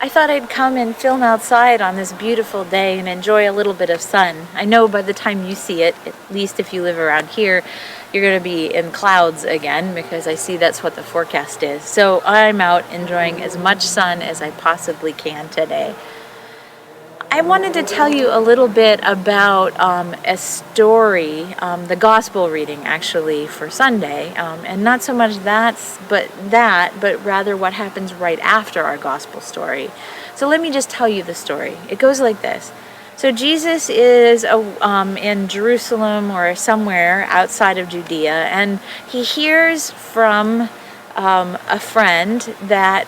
I thought I'd come and film outside on this beautiful day and enjoy a little bit of sun. I know by the time you see it, at least if you live around here, you're going to be in clouds again because I see that's what the forecast is. So I'm out enjoying as much sun as I possibly can today. I wanted to tell you a little bit about a story, the gospel reading actually for Sunday, and not so much but rather what happens right after our gospel story. So let me just tell you the story. It goes like this. So Jesus is in Jerusalem or somewhere outside of Judea, and he hears from a friend that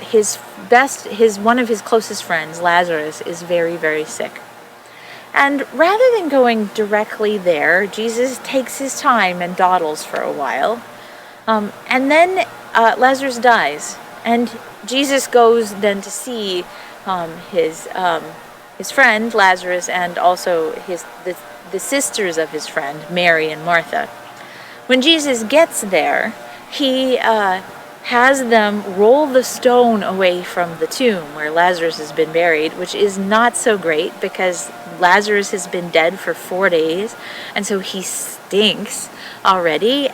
one of his closest friends, Lazarus, is very, very sick. And rather than going directly there, Jesus takes his time and dawdles for a while. And then Lazarus dies, and Jesus goes then to see his friend Lazarus and also the sisters of his friend, Mary and Martha. When Jesus gets there, he has them roll the stone away from the tomb where Lazarus has been buried, which is not so great because Lazarus has been dead for 4 days, and so he stinks already.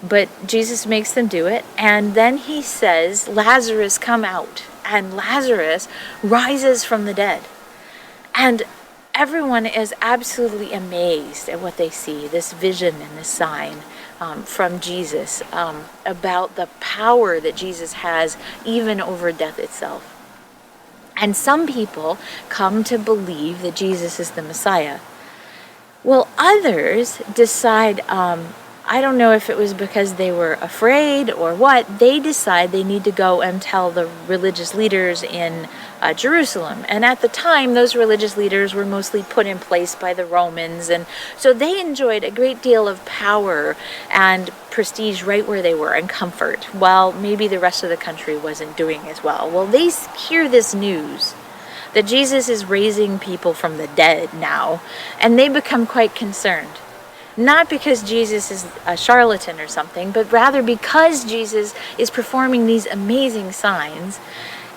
But Jesus makes them do it, and then he says, "Lazarus, come out." And Lazarus rises from the dead. And everyone is absolutely amazed at what they see, this vision and this sign from Jesus about the power that Jesus has even over death itself. And some people come to believe that Jesus is the Messiah. Well, others decide, I don't know if it was because they were afraid or what, they decide they need to go and tell the religious leaders in Jerusalem. And at the time, those religious leaders were mostly put in place by the Romans, and so they enjoyed a great deal of power and prestige right where they were and comfort, while maybe the rest of the country wasn't doing as well. Well, they hear this news that Jesus is raising people from the dead now, and they become quite concerned. Not because Jesus is a charlatan or something, but rather because Jesus is performing these amazing signs.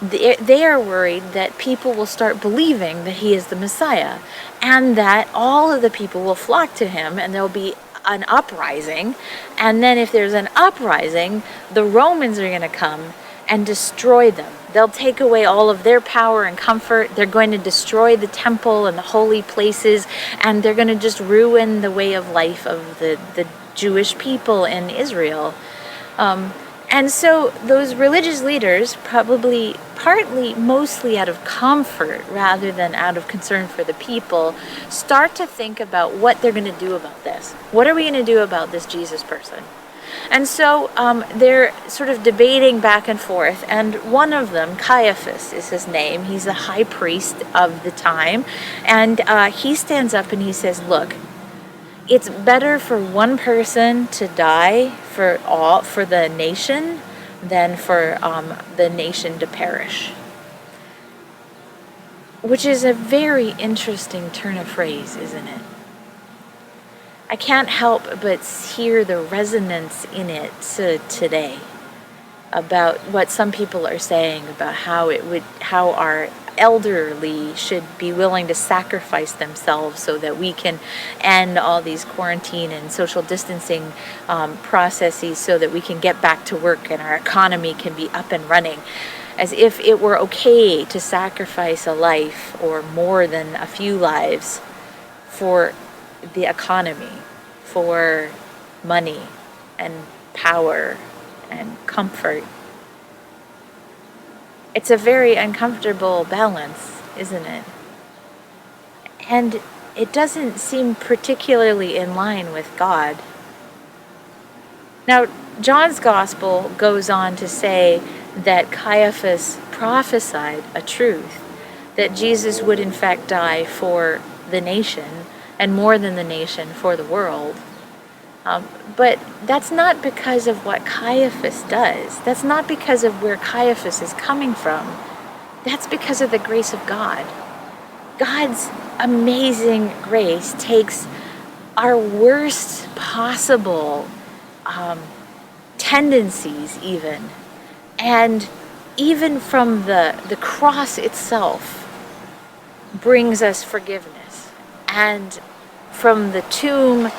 They are worried that people will start believing that he is the Messiah, and that all of the people will flock to him, and there'll be an uprising. And then if there's an uprising, the Romans are going to come and destroy them. They'll take away all of their power and comfort. They're going to destroy the temple and the holy places, and they're going to just ruin the way of life of the Jewish people in Israel. And so those religious leaders, probably mostly out of comfort rather than out of concern for the people, start to think about what they're going to do about this. What are we going to do about this Jesus person? And so they're sort of debating back and forth, and one of them, Caiaphas is his name, he's the high priest of the time, and he stands up and he says, "Look, it's better for one person to die for the nation than for the nation to perish." Which is a very interesting turn of phrase, isn't it? I can't help but hear the resonance in it today about what some people are saying about how our elderly should be willing to sacrifice themselves so that we can end all these quarantine and social distancing processes so that we can get back to work and our economy can be up and running, as if it were okay to sacrifice a life or more than a few lives for the economy, for money and power and comfort. It's a very uncomfortable balance, isn't it? And it doesn't seem particularly in line with God. Now, John's gospel goes on to say that Caiaphas prophesied a truth, that Jesus would in fact die for the nation, and more than the nation, for the world. But that's not because of what Caiaphas does. That's not because of where Caiaphas is coming from. That's because of the grace of God. God's amazing grace takes our worst possible tendencies even, and even from the cross itself brings us forgiveness, and from the tomb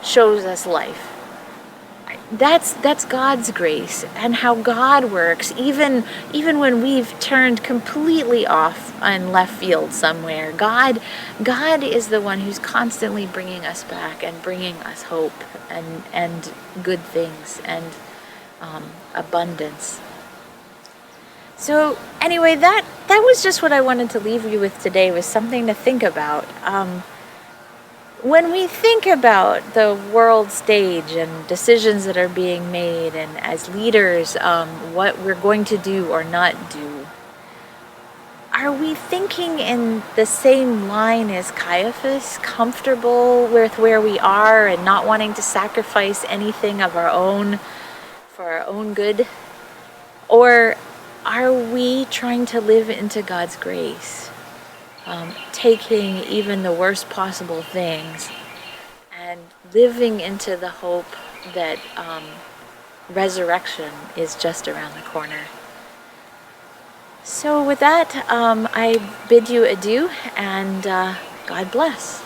shows us life. That's God's grace, and how God works, even when we've turned completely off on left field somewhere. God is the one who's constantly bringing us back and bringing us hope and good things and abundance. So anyway, that was just what I wanted to leave you with today, was something to think about. When we think about the world stage and decisions that are being made, and as leaders, what we're going to do or not do, are we thinking in the same line as Caiaphas, comfortable with where we are and not wanting to sacrifice anything of our own for our own good? Or are we trying to live into God's grace? Taking even the worst possible things and living into the hope that resurrection is just around the corner. So with that, I bid you adieu, and God bless.